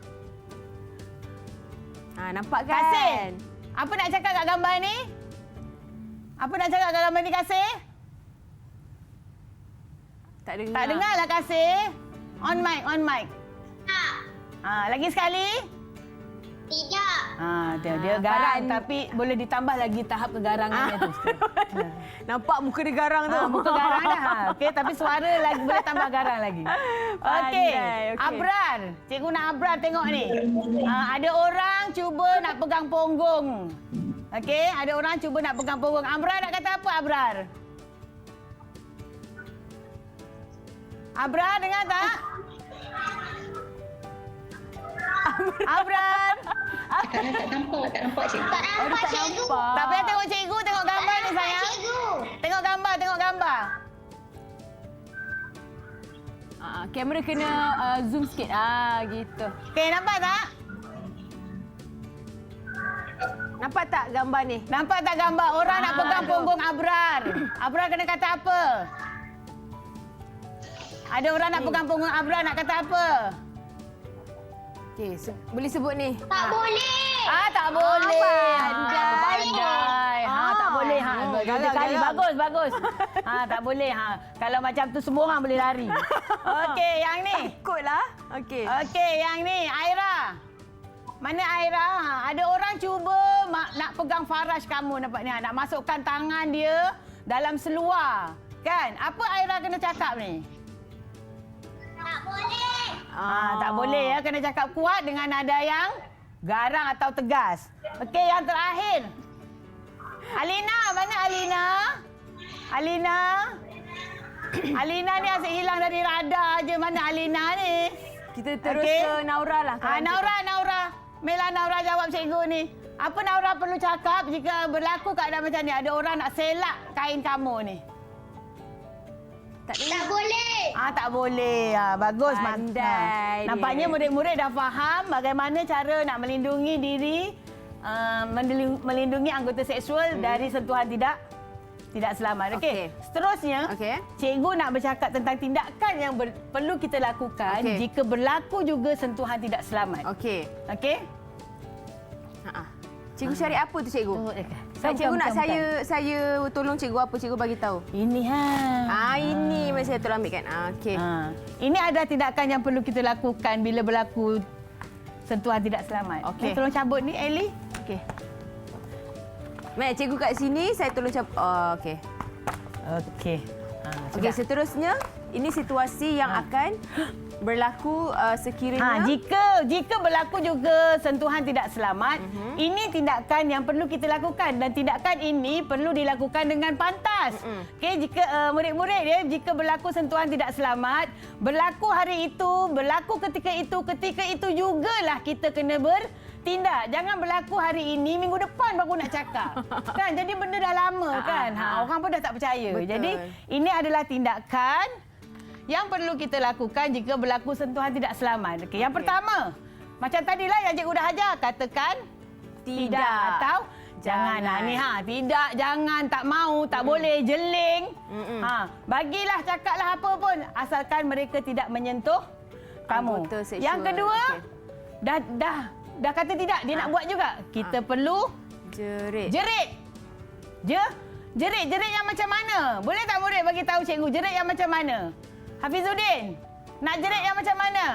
Nampak kan? Kasih. Apa nak cakap kat gambar ni? Apa nak cakap kat gambar ni, Kasih? Tak dengar. Tak dengar lah, Kasih. On mic. Lagi sekali. Tidak. Dia garang tapi boleh ditambah lagi tahap kegarangannya tu. Nampak muka dia garang tu. Muka garang dah. Okey, tapi suara lagi boleh tambah garang lagi. Okey. Okey. Abrar. Cikgu nak Abrar tengok ni. Ada orang cuba nak pegang punggung. Okey, ada orang cuba nak pegang punggung. Abrar nak kata apa, Abrar? Abrar dengar tak? Abrar. Tak nampak cikgu. Tak nampak cikgu. Tak payah tengok cikgu, tengok gambar ni sayang. Cikgu. Tengok gambar. Kamera kena zoom sikit. Gitu. Okey, nampak tak? Nampak tak gambar ni? Nampak tak gambar? Orang nak pegang punggung Abrar. Abrar kena kata apa? Ada orang nak pegang punggung Abrar nak kata apa? Okey, boleh sebut ni. Tak boleh. Tak boleh. Pandai. Tak boleh. Gagal. Bagus. Tak boleh. Kalau macam tu semua orang boleh lari. Okey, yang ni. Ikutlah. Okey. Okey, yang ni Aira. Mana Aira? Ada orang cuba nak pegang faras kamu nampak ni. Nak masukkan tangan dia dalam seluar. Kan? Apa Aira kena cakap ni? Tak boleh. Tak boleh ya. Kena cakap kuat dengan nada yang garang atau tegas. Okey, yang terakhir. Alina, mana Alina? Alina ni asyik hilang dari radar je. Mana Alina ni? Kita terus ke Naura lah. Naura. Mela Naura jawab cikgu ni. Apa Naura perlu cakap jika berlaku keadaan macam ni? Ada orang nak selak kain kamu ni. Tak boleh. Tak boleh. Bagus. Pandai Nampaknya dia. murid-murid dah faham bagaimana cara nak melindungi diri, melindungi anggota seksual dari sentuhan tidak selamat. Okey. Seterusnya, cikgu nak bercakap tentang tindakan yang perlu kita lakukan jika berlaku juga sentuhan tidak selamat. Okey. Cikgu cari apa tu cikgu? Cikgu nak saya tolong cikgu apa cikgu bagi tahu? Ini ini mari saya tolong ambilkan. Okey. Ini ada tindakan yang perlu kita lakukan bila berlaku sentuhan tidak selamat. Okey. Tolong cabut ni Ellie. Okey. Mek, cikgu kat sini saya tolong cabut. Okey. Okey, seterusnya ini situasi yang akan berlaku sekiranya jika berlaku juga sentuhan tidak selamat, ini tindakan yang perlu kita lakukan dan tindakan ini perlu dilakukan dengan pantas. Okey, jika murid-murid ya, jika berlaku sentuhan tidak selamat, berlaku hari itu, berlaku ketika itu jugalah kita kena tindak. Jangan berlaku hari ini, minggu depan baru nak cakap. Kan? Jadi benda dah lama kan. Orang pun dah tak percaya. Betul. Jadi ini adalah tindakan yang perlu kita lakukan jika berlaku sentuhan tidak selamat. Okey, yang pertama, macam tadilah yang cikgu dah ajar, katakan tidak atau jangan. Tidak, jangan, tak mau, tak boleh, jeling. Bagilah, cakaplah apa pun asalkan mereka tidak menyentuh kamu. Yang kedua, dah kata tidak, dia nak buat juga. Kita perlu jerit. Jerit yang macam mana? Boleh tak murid bagi tahu cikgu jerit yang macam mana? Hafizuddin, nak jerit yang macam mana?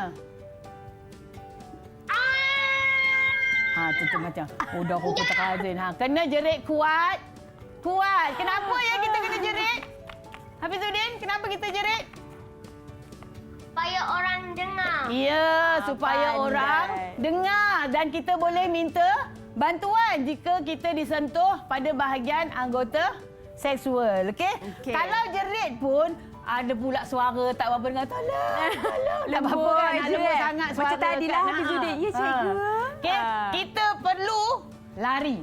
Tentu macam dah aku kata Kazin. Kena jerit kuat. Kenapa ya kita kena jerit? Hafizuddin, kenapa kita jerit? Supaya orang dengar. Ya, supaya orang dengar dan kita boleh minta bantuan jika kita disentuh pada bahagian anggota seksual. Okey? Kalau jerit pun ada pula suara tak berapa dengar. Tolong. Tak berapa kan. Lembut sangat suara. Macam tadilah Hafizuddin. Ya, cikgu. Okey, kita perlu lari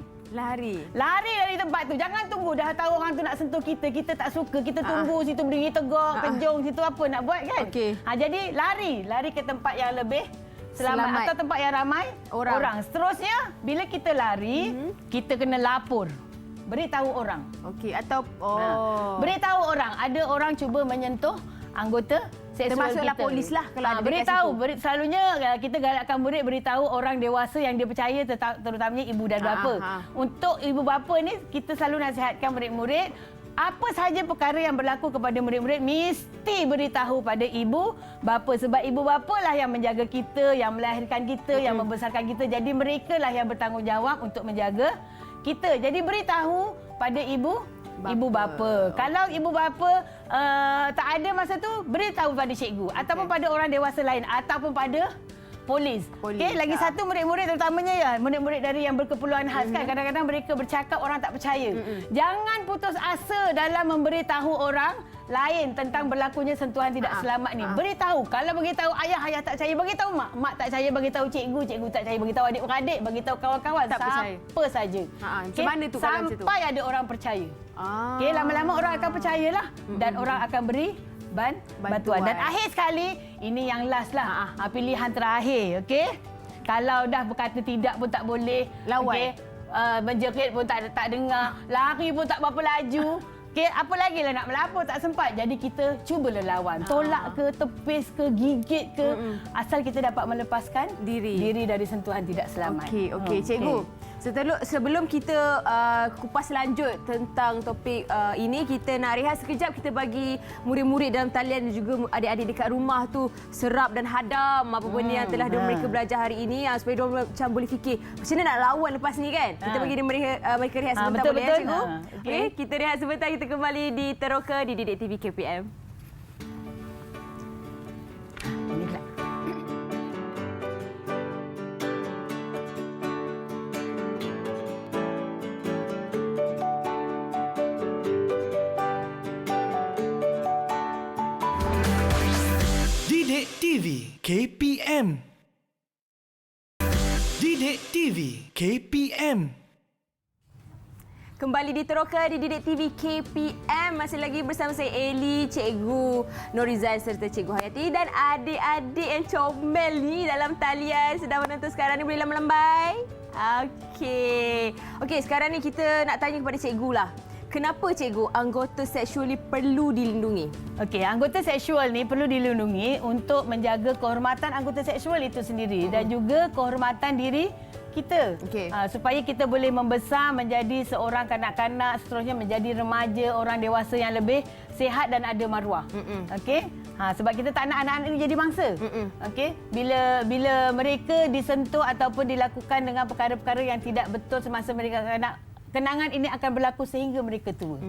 dari tempat tu. Jangan tunggu dah tahu orang tu nak sentuh kita. Kita tak suka. Kita tunggu situ berdiri tegak, kejong situ apa nak buat kan? Jadi lari ke tempat yang lebih selamat atau tempat yang ramai orang. Seterusnya, bila kita lari, kita kena lapor. Beritahu orang. Beritahu orang ada orang cuba menyentuh anggota seksual termasuklah kita. polis lah kalau ada beritahu. Selalunya kita galakkan murid beritahu orang dewasa yang dia percaya, terutamanya ibu dan bapa. Untuk ibu bapa ni kita selalu nasihatkan murid-murid apa sahaja perkara yang berlaku kepada murid-murid mesti beritahu pada ibu bapa, sebab ibu bapa lah yang menjaga kita, yang melahirkan kita, yang membesarkan kita. Jadi mereka lah yang bertanggungjawab untuk menjaga kita. Jadi beritahu pada ibu bapa. Kalau ibu bapa tak ada masa tu, beritahu pada cikgu ataupun pada orang dewasa lain ataupun pada polis. Okey, lagi satu murid-murid terutamanya ya, murid-murid dari yang berkeperluan khas kan, kadang-kadang mereka bercakap orang tak percaya. Jangan putus asa dalam memberitahu orang lain tentang berlakunya sentuhan tidak selamat ni. Beritahu. Kalau beritahu ayah tak percaya, beritahu mak tak percaya, beritahu cikgu tak percaya, beritahu adik-beradik, beritahu kawan-kawan, siapa saja. Macam mana tu kalau macam tu? Sampai ada orang percaya. Okey, lama-lama orang akan percayalah dan orang akan beri bantuan. Dan akhir sekali, ini yang last lah. Pilihan terakhir, okey? Kalau dah berkata tidak pun tak boleh. Lawan. Okay? Menjerit pun tak dengar. Lari pun tak berapa laju. Okey, apa lagi lah nak melapor tak sempat. Jadi kita cubalah lawan. Tolak ke, tepis ke, gigit ke. Asal kita dapat melepaskan diri dari sentuhan tidak selamat. Okey, cikgu. Sebelum kita kupas lanjut tentang topik ini, kita nak rehat sekejap. Kita bagi murid-murid dalam talian dan juga adik-adik dekat rumah tu serap dan hadam apa benda yang telah mereka belajar hari ini, supaya mereka macam boleh fikir macam mana nak lawan lepas ni kan. Kita bagi mereka rehat sebentar, boleh ya cikgu? Okey, kita rehat sebentar, kita kembali di Teroka di Didik TV KPM. Didik TV KPM. Didik TV KPM. Kembali di Teroka di Didik TV KPM. Masih lagi bersama saya Eli, Cikgu Norizan serta Cikgu Hayati dan adik-adik yang comel ni dalam talian sedang menonton sekarang ni. Boleh lambai-lambai? Okey, sekarang ni kita nak tanya kepada cikgu lah. Kenapa cikgu anggota seksual ni perlu dilindungi? Okey, anggota seksual ni perlu dilindungi untuk menjaga kehormatan anggota seksual itu sendiri dan juga kehormatan diri kita. Supaya kita boleh membesar menjadi seorang kanak-kanak, seterusnya menjadi remaja, orang dewasa yang lebih sihat dan ada maruah. Okey? Sebab kita tak nak anak-anak ini jadi mangsa. Okey? Bila mereka disentuh ataupun dilakukan dengan perkara-perkara yang tidak betul semasa mereka kanak, kenangan ini akan berlaku sehingga mereka tua.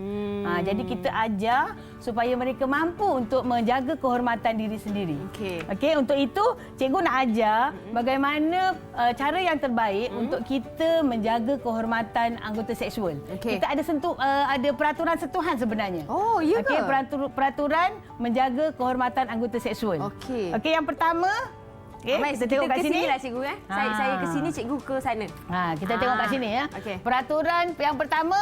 Jadi kita ajar supaya mereka mampu untuk menjaga kehormatan diri sendiri. Okey, untuk itu cikgu nak ajar bagaimana cara yang terbaik untuk kita menjaga kehormatan anggota seksual. Kita ada peraturan sentuhan sebenarnya. Oh, ya ke? Peraturan menjaga kehormatan anggota seksual. Okey, yang pertama, Okey, kita tengok kat ke sini. lah cikgu Saya ke sini, cikgu ke sana. Kita tengok kat sini ya. Okey. Peraturan yang pertama,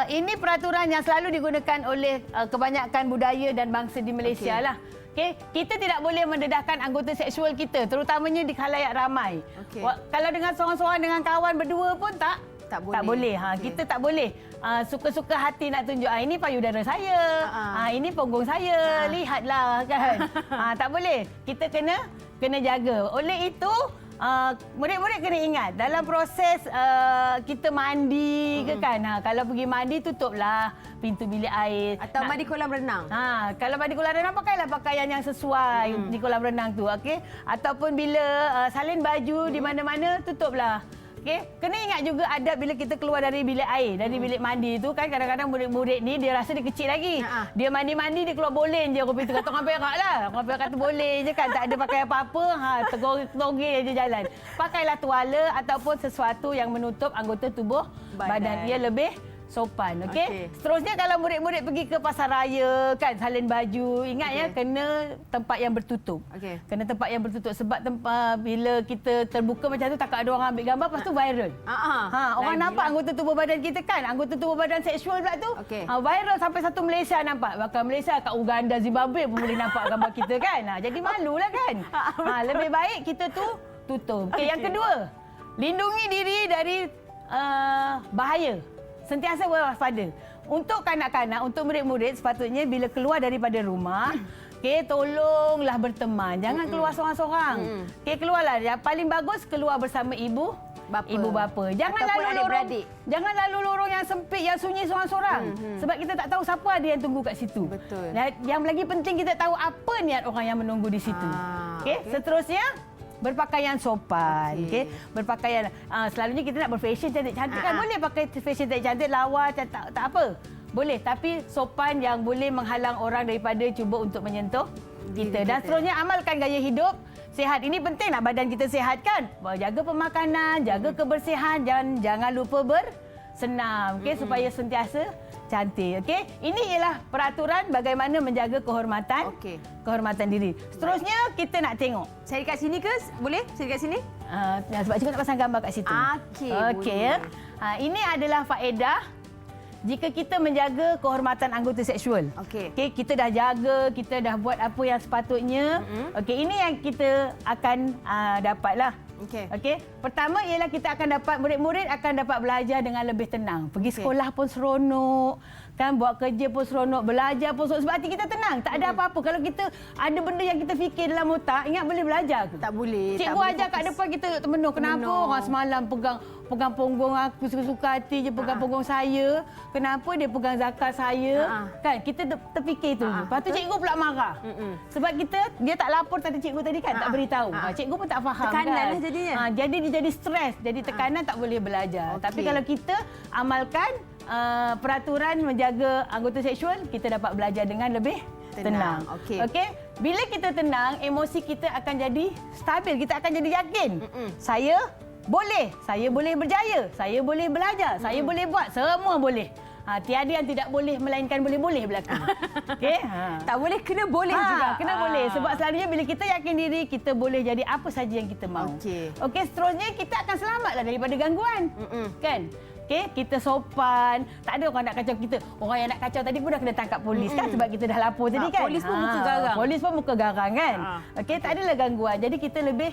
ini peraturan yang selalu digunakan oleh kebanyakan budaya dan bangsa di Malaysia lah. Okay. Kita tidak boleh mendedahkan anggota seksual kita, terutamanya di khalayak ramai. Okey. Kalau dengan seorang-seorang dengan kawan berdua pun tak boleh. Okey. Kita tak boleh suka-suka hati nak tunjuk ini payudara saya, ini punggung saya, lihatlah kan. Tak boleh. Kita kena jaga. Oleh itu murid-murid kena ingat dalam proses kita mandi ke kan, kalau pergi mandi tutuplah pintu bilik air Atau mandi kolam renang. kalau mandi kolam renang pakailah pakaian yang sesuai di kolam renang tu, okey. Ataupun bila salin baju di mana-mana tutuplah. Okey, kena ingat juga adab bila kita keluar dari bilik air, dari bilik mandi tu kan, kadang-kadang murid-murid ni dia rasa dia kecil lagi. Dia mandi-mandi dia keluar bolen je, orang kata orang perak lah. Orang perak kata boleh je kan, tak ada pakai apa-apa, tegor-tegor je jalan. Pakailah tuala ataupun sesuatu yang menutup anggota tubuh badan. Ia lebih sopan, okey. Seterusnya kalau murid-murid pergi ke pasar raya kan, salin baju, ingat ya, kena tempat yang bertutup. Kena tempat yang bertutup sebab bila kita terbuka macam tu takut ada orang ambil gambar lepas tu viral. Orang nampak anggota tubuh badan kita kan, anggota tubuh badan seksual pula tu. Viral sampai satu Malaysia nampak. Bahkan Malaysia kat Uganda, Zimbabwe pun boleh nampak gambar kita kan. Jadi malulah kan. Lebih baik kita tu tutup. Okey, yang kedua, lindungi diri dari bahaya. Sentiasa berwaspada. Untuk kanak-kanak, untuk murid-murid sepatutnya bila keluar daripada rumah, tolonglah berteman. Jangan keluar seorang-seorang. Keluarlah. Yang paling bagus keluar bersama ibu bapa. Jangan lalu lorong yang sempit, yang sunyi seorang-seorang. Sebab kita tak tahu siapa ada yang tunggu kat situ. Betul. Yang lagi penting kita tahu apa niat orang yang menunggu di situ. Seterusnya, berpakaian sopan, berpakaian selalunya kita nak berfashion cantik-cantik kan, boleh pakai fashion cantik-cantik, lawa, tak apa, boleh, tapi sopan yang boleh menghalang orang daripada cuba untuk menyentuh kita. Dan seterusnya, amalkan gaya hidup sihat. Ini penting nak badan kita sihat kan, jaga pemakanan, jaga kebersihan, jangan lupa bersenam, supaya sentiasa cantik. Ini ialah peraturan bagaimana menjaga kehormatan diri. Seterusnya kita nak tengok. Saya dekat sini ke? Boleh? Saya dekat sini? Sebab cikgu nak pasang gambar kat situ. Okey. Ini adalah faedah jika kita menjaga kehormatan anggota seksual. Kita dah jaga, kita dah buat apa yang sepatutnya. Ini yang kita akan dapatlah. Pertama ialah kita akan dapat, murid-murid akan dapat belajar dengan lebih tenang. Pergi sekolah pun seronok, kan, buat kerja pun seronok, belajar pun seronok sebab hati kita tenang. Tak ada apa-apa. Kalau kita ada benda yang kita fikir dalam otak, ingat boleh belajar ke? Tak boleh. Cikgu ajar kat depan kita termenung. Kenapa orang semalam pegang punggung aku, suka-suka hati je pegang punggung saya. Kenapa dia pegang zakar saya? Kan kita terfikir tu. Lepas tu cikgu pula marah. Sebab dia tak lapor tadi cikgu tadi kan, tak beritahu. Cikgu pun tak faham tekanan kan. lah jadinya. Jadi dia jadi stres, jadi tekanan, tak boleh belajar. Tapi kalau kita amalkan peraturan menjaga anggota seksual, kita dapat belajar dengan lebih tenang. Bila kita tenang, emosi kita akan jadi stabil, kita akan jadi yakin. Saya boleh berjaya, saya boleh belajar, saya boleh buat, semua boleh. Tiada yang tidak boleh melainkan boleh-boleh berlaku. Tak boleh, kena boleh juga. Kena boleh. Sebab selalunya bila kita yakin diri, kita boleh jadi apa saja yang kita mahu. Seterusnya kita akan selamatlah daripada gangguan. Kan? Kita sopan. Tak ada orang nak kacau kita. Orang yang nak kacau tadi pun dah kena tangkap polis kan, sebab kita dah lapor tadi kan. Polis pun muka garang. Polis pun muka garang kan. Tak adalah gangguan. Jadi kita lebih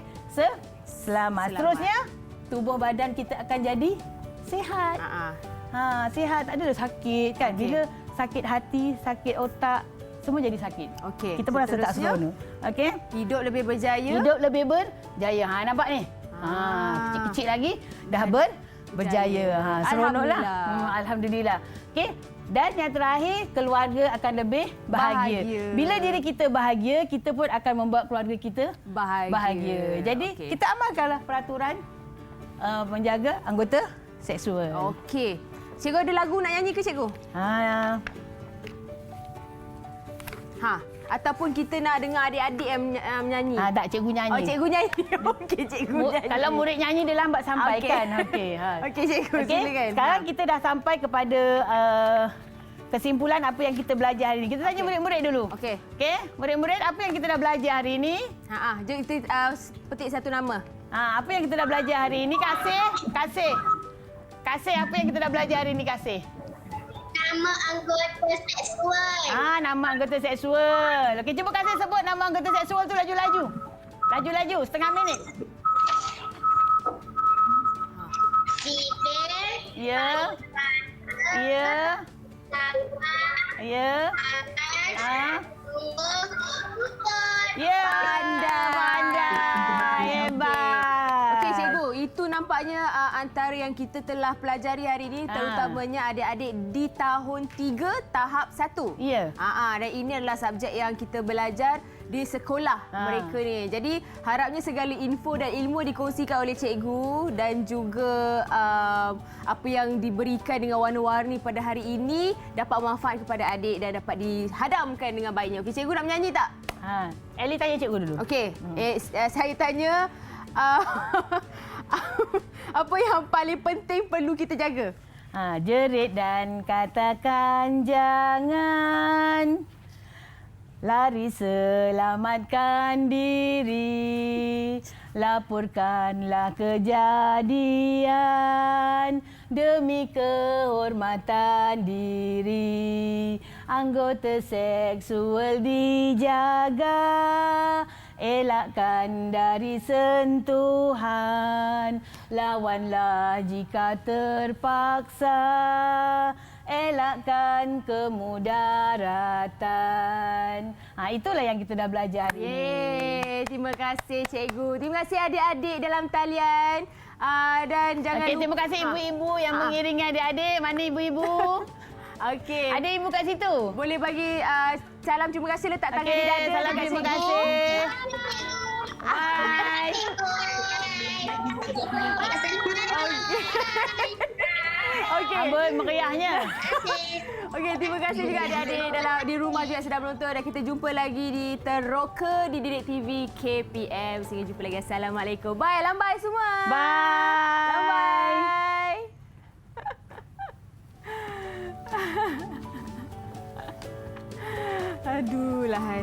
selamat. Seterusnya, tubuh badan kita akan jadi sihat. Sihat, tak adalah sakit kan. Bila sakit hati, sakit otak, semua jadi sakit. Kita pun rasa tak seronok. Hidup lebih berjaya. Hidup lebih berjaya. Nampak ni? Kecil-kecil lagi dah berjaya. Seronoklah. Alhamdulillah. Dan yang terakhir, keluarga akan lebih bahagia. Bila diri kita bahagia, kita pun akan membuat keluarga kita bahagia. Jadi kita amalkanlah peraturan menjaga anggota seksual. Cikgu ada lagu nak nyanyi ke cikgu? Ataupun kita nak dengar adik-adik yang menyanyi? Tak, cikgu nyanyi. Cikgu nyanyi. Cikgu nyanyi. Kalau murid nyanyi dia lambat sampai kan. Cikgu silakan. Sekarang kita dah sampai kepada kesimpulan apa yang kita belajar hari ini. Kita tanya murid-murid dulu. Okey. Okey, murid-murid apa yang kita dah belajar hari ini? Jom kita petik satu nama. Apa yang kita dah belajar hari ini? Kasih, apa yang kita dah belajar hari ini, Kasih? Nama anggota seksual. Nama anggota seksual. Okey, cuba Kasih sebut nama anggota seksual tu laju-laju. Laju-laju, setengah minit. Sipil. Ya. Ya. Ya. Ya. Pandai. Hebat. Okey cikgu, itu nampaknya antara yang kita telah pelajari hari ini terutamanya adik-adik di tahun 3 tahap 1. Ya. Dan ini adalah subjek yang kita belajar di sekolah mereka ni. Jadi harapnya segala info dan ilmu dikongsikan oleh cikgu dan juga apa yang diberikan dengan warna-warni pada hari ini dapat manfaat kepada adik dan dapat dihadamkan dengan baiknya. Okey, cikgu nak menyanyi tak? Ellie tanya cikgu dulu. Okey, saya tanya apa yang paling penting perlu kita jaga? Jerit dan katakan jangan. Lari selamatkan diri, laporkanlah kejadian demi kehormatan diri. Anggota seksual dijaga, elakkan dari sentuhan, lawanlah jika terpaksa. Elakkan kemudaratan. Itulah yang kita dah belajar hari ini. Terima kasih cikgu. Terima kasih adik-adik dalam talian. Dan jangan lupa. Terima kasih ibu-ibu yang mengiringi adik-adik. Mana ibu-ibu? Okey. Ada ibu kat situ? Boleh bagi salam terima kasih letak tangan di dada. Salam terima kasih. Bye. Okey. Amboi meriahnya. Okey, terima kasih juga adik-adik dalam di rumah juga sedang menonton dan kita jumpa lagi di Teroka di Didik TV KPM. Sehingga jumpa lagi. Assalamualaikum. Bye, lambai semua. Bye. Lambai. Aduh, lahai.